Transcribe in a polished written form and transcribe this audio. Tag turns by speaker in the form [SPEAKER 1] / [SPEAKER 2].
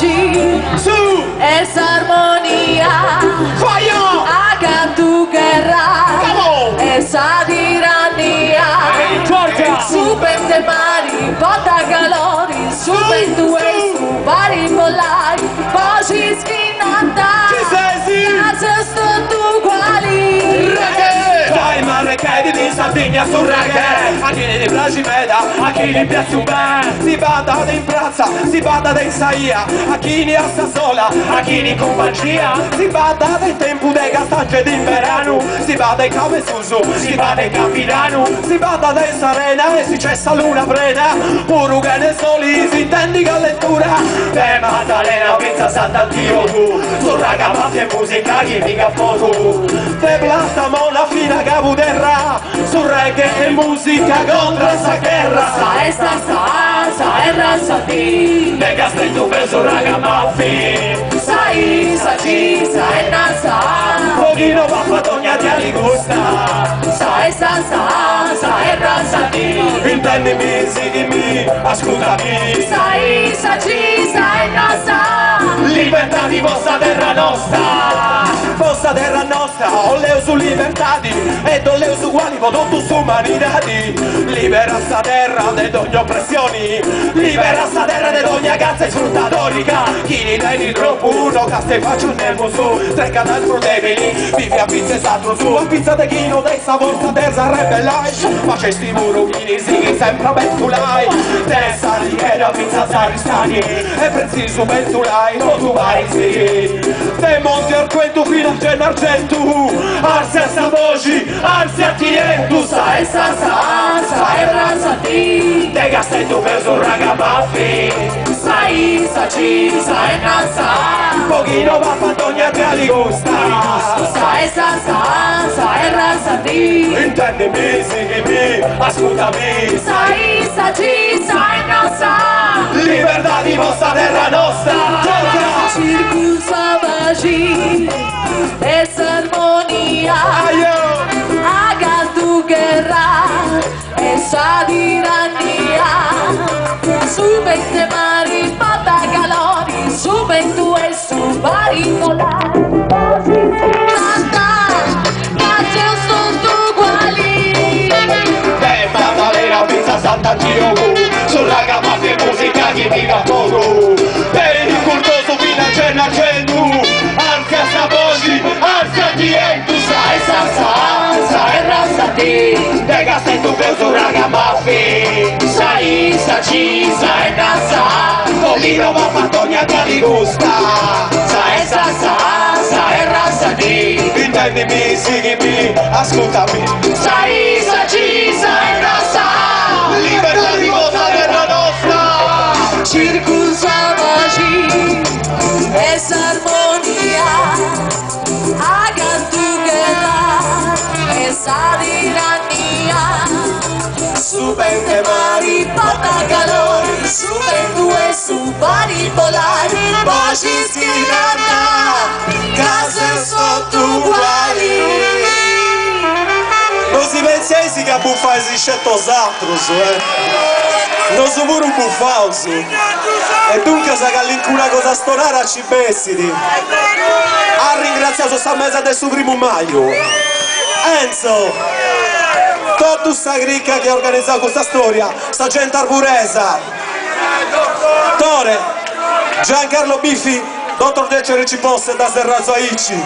[SPEAKER 1] savagi,
[SPEAKER 2] Su!
[SPEAKER 1] esa armonía,
[SPEAKER 2] Fire!
[SPEAKER 1] hagan tu guerra,
[SPEAKER 2] Come on!
[SPEAKER 1] esa tiranía.
[SPEAKER 2] Georgia!
[SPEAKER 1] Subente mari, bota calori, subendo e su vari polari, voci sfinata, casa sto tu quali.
[SPEAKER 2] Dai marrecchedi di Sardegna su reggae, a chi ne piace meda, a chi ne piace un bel. Si bada in piazza, si bada in saia, a chi ne sta sola, a chi ne compagnia. Si bada del tempo dei castaggi d'inverno, si bada in cave susu, si bada in capitano, si bada in sarena e si cessa l'una prena, pure che ne soli si intendi che lettura. Te Maddalena, pizza santa Dio tu, su raga mafia e musica chi mica foto. Te blasta mona fina caputerra, su reggae e musica contro sta guerra.
[SPEAKER 1] Sa è razza di,
[SPEAKER 2] Te castretto per su raga mafia,
[SPEAKER 1] sa ci, sa è nasa.
[SPEAKER 2] pochino va fatogna ti aligusta.
[SPEAKER 1] Sa è razza di,
[SPEAKER 2] Intendimi, seguimi, ascoltami.
[SPEAKER 1] sa ci, sa è nasa.
[SPEAKER 2] Libertà di vostra terra nostra, vostra terra nostra, ho leo su libertadi e do leo su uguali, voto tu su umanitadi. Libera sta terra da ogni oppressione, libera sta terra da ogni cazzo sfruttatorica. Chi ne dai troppo uno, che stai facendo nel musu, trecca dal debili, vivi a pizza e satro su, a pizza de chi non dai sa volta terza rebellai. Facesti muro, chi ne si sempre bentulai, testa di che la pizza saristani, e preciso bentulai, non tu vai sì. Te monti al quento fino a Gen Argentu, arsi a sta voci, arsi a tientu.
[SPEAKER 1] Sa è razza di,
[SPEAKER 2] Te castetto per su raga baffi,
[SPEAKER 1] sa ci, sa è nasa.
[SPEAKER 2] pochino va fatogna te aligusta.
[SPEAKER 1] Sa è razza di,
[SPEAKER 2] Intendimi, seguimi, ascoltami.
[SPEAKER 1] sa ci, sa è nasa.
[SPEAKER 2] Libertà di vostra terra nostra.
[SPEAKER 1] Circus savagi, esa armonía, hagan tu guerra, esa tiranía. Subente mari, bota calori, suben tu e su vari polari.
[SPEAKER 2] Maddalena, pizza santa Dio, su raga mafia e musica chi mica foto. Per il cultoso fino a Gen Argentu, arsi a sta voci, arsi a tientu.
[SPEAKER 1] Sa è razza di,
[SPEAKER 2] Te castetto per su raga mafia,
[SPEAKER 1] sa ci, sa è nasa.
[SPEAKER 2] pochino va fatogna te aligusta.
[SPEAKER 1] Sa è razza di,
[SPEAKER 2] Intendimi, seguimi, ascoltami.
[SPEAKER 1] sa ci, sa è nasa.
[SPEAKER 2] Libertà di vostra terra nostra.
[SPEAKER 1] Circus savagi, esa armonía, hagan tu guerra, esa tiranía. Subente mari, bota calori, suben due su vari polari, voci schierata, case sotto uguali.
[SPEAKER 3] Non si pensiamo che a buffare si scelto os altros, non sono pure un buffauso. E dunque sa che all'incuna cosa stonare ci bestiti. Ha ringraziato sta mesa del suo primo maio. Enzo, tutta sta cricca che ha organizzato questa storia, sta gente arburesa. Tore, Giancarlo Biffi, dottor Decere ci possa da Serrazzo Aici.